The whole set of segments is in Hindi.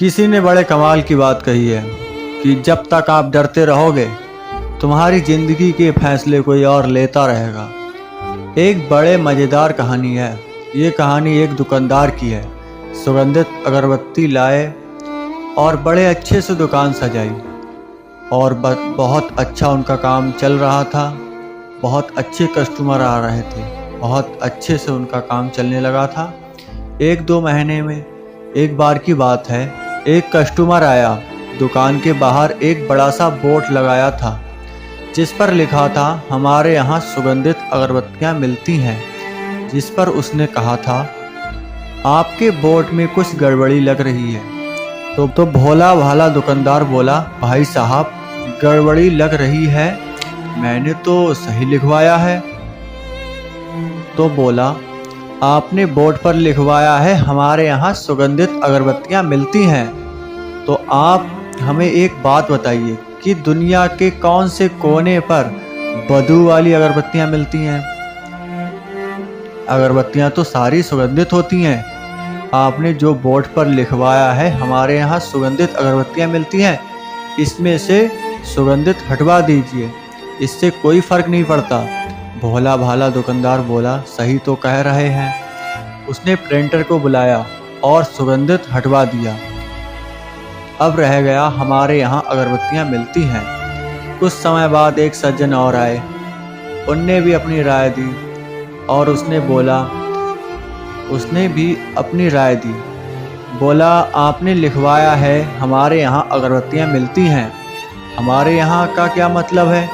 किसी ने बड़े कमाल की बात कही है कि जब तक आप डरते रहोगे तुम्हारी जिंदगी के फैसले कोई और लेता रहेगा। एक बड़े मज़ेदार कहानी है। ये कहानी एक दुकानदार की है। सुगंधित अगरबत्ती लाए और बड़े अच्छे से दुकान सजाई और बहुत अच्छा उनका काम चल रहा था। बहुत अच्छे कस्टमर आ रहे थे। बहुत अच्छे से उनका काम चलने लगा था। 1-2 महीने में एक बार की बात है, एक कस्टमर आया। दुकान के बाहर एक बड़ा सा बोर्ड लगाया था जिस पर लिखा था हमारे यहाँ सुगंधित अगरबत्तियाँ मिलती हैं। जिस पर उसने कहा था आपके बोर्ड में कुछ गड़बड़ी लग रही है। तो भोला भाला दुकानदार बोला भाई साहब गड़बड़ी लग रही है, मैंने तो सही लिखवाया है। तो बोला आपने बोर्ड पर लिखवाया है हमारे यहाँ सुगंधित अगरबत्तियाँ मिलती हैं, तो आप हमें एक बात बताइए कि दुनिया के कौन से कोने पर बदबू वाली अगरबत्तियाँ मिलती हैं। अगरबत्तियाँ तो सारी सुगंधित होती हैं। आपने जो बोर्ड पर लिखवाया है हमारे यहाँ सुगंधित अगरबत्तियाँ मिलती हैं, इसमें से सुगंधित हटवा दीजिए, इससे कोई फ़र्क नहीं पड़ता। भोला भाला दुकानदार बोला सही तो कह रहे हैं। उसने प्रिंटर को बुलाया और सुगंधित हटवा दिया। अब रह गया हमारे यहाँ अगरबत्तियाँ मिलती हैं। कुछ समय बाद एक सज्जन और आए, उनने भी अपनी राय दी और उसने भी अपनी राय दी। बोला आपने लिखवाया है हमारे यहाँ अगरबत्तियाँ मिलती हैं, हमारे यहाँ का क्या मतलब है?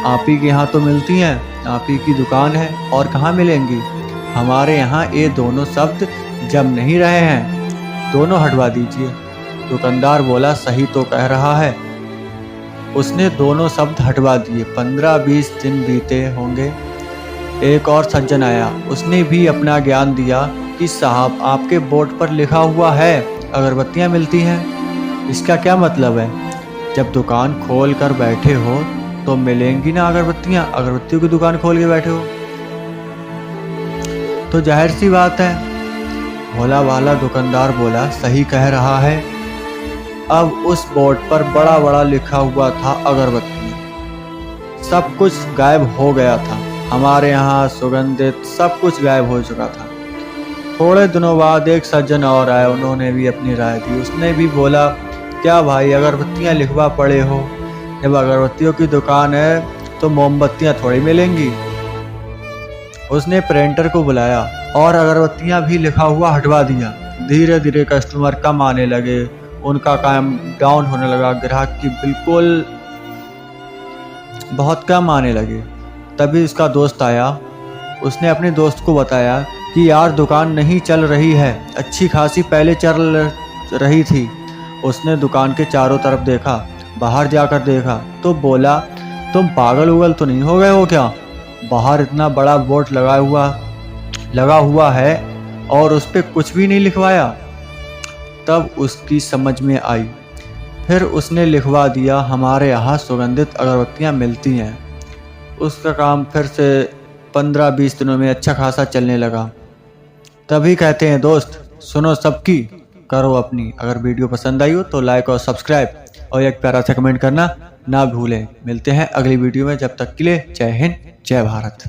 आप ही के यहाँ तो मिलती हैं, आप ही की दुकान है और कहाँ मिलेंगी। हमारे यहाँ ये दोनों शब्द जम नहीं रहे हैं, दोनों हटवा दीजिए। दुकानदार बोला सही तो कह रहा है। उसने दोनों शब्द हटवा दिए। 15-20 दिन बीते होंगे। एक और सज्जन आया, उसने भी अपना ज्ञान दिया कि साहब आपके बोर्ड पर लिखा हुआ है अगरबत्तियाँ मिलती हैं, इसका क्या मतलब है? जब दुकान खोल कर बैठे हो तो मिलेंगी ना अगरबत्तियाँ, अगरबत्तियों की दुकान खोल के बैठे हो तो जाहिर सी बात है। भोला भाला दुकानदार बोला सही कह रहा है। अब उस बोर्ड पर बड़ा बड़ा लिखा हुआ था अगरबत्ती। सब कुछ गायब हो गया था। हमारे यहाँ सुगंधित सब कुछ गायब हो चुका था। थोड़े दिनों बाद एक सज्जन और आए, उन्होंने भी अपनी राय दी। उसने भी बोला क्या भाई अगरबत्तियाँ लिखवा पड़े हो? जब अगरबत्तियों की दुकान है तो मोमबत्तियाँ थोड़ी मिलेंगी। उसने प्रिंटर को बुलाया और अगरबत्तियाँ भी लिखा हुआ हटवा दिया। धीरे धीरे कस्टमर कम आने लगे, उनका काम डाउन होने लगा, ग्राहक की बिल्कुल बहुत कम आने लगे। तभी उसका दोस्त आया। उसने अपने दोस्त को बताया कि यार दुकान नहीं चल रही है, अच्छी खासी पहले चल रही थी। उसने दुकान के चारों तरफ देखा, बाहर जाकर देखा तो बोला तुम पागल उगल तो नहीं हो गए हो क्या? बाहर इतना बड़ा बोर्ड लगा हुआ है और उस पर कुछ भी नहीं लिखवाया। तब उसकी समझ में आई। फिर उसने लिखवा दिया हमारे यहाँ सुगंधित अगरबत्तियाँ मिलती हैं। उसका काम फिर से 15-20 दिनों में अच्छा खासा चलने लगा। तभी कहते हैं दोस्त सुनो सबकी, करो अपनी। अगर वीडियो पसंद आई हो तो लाइक और सब्सक्राइब और एक प्यारा सा कमेंट करना ना भूलें। मिलते हैं अगली वीडियो में, जब तक के लिए जय हिंद जय भारत।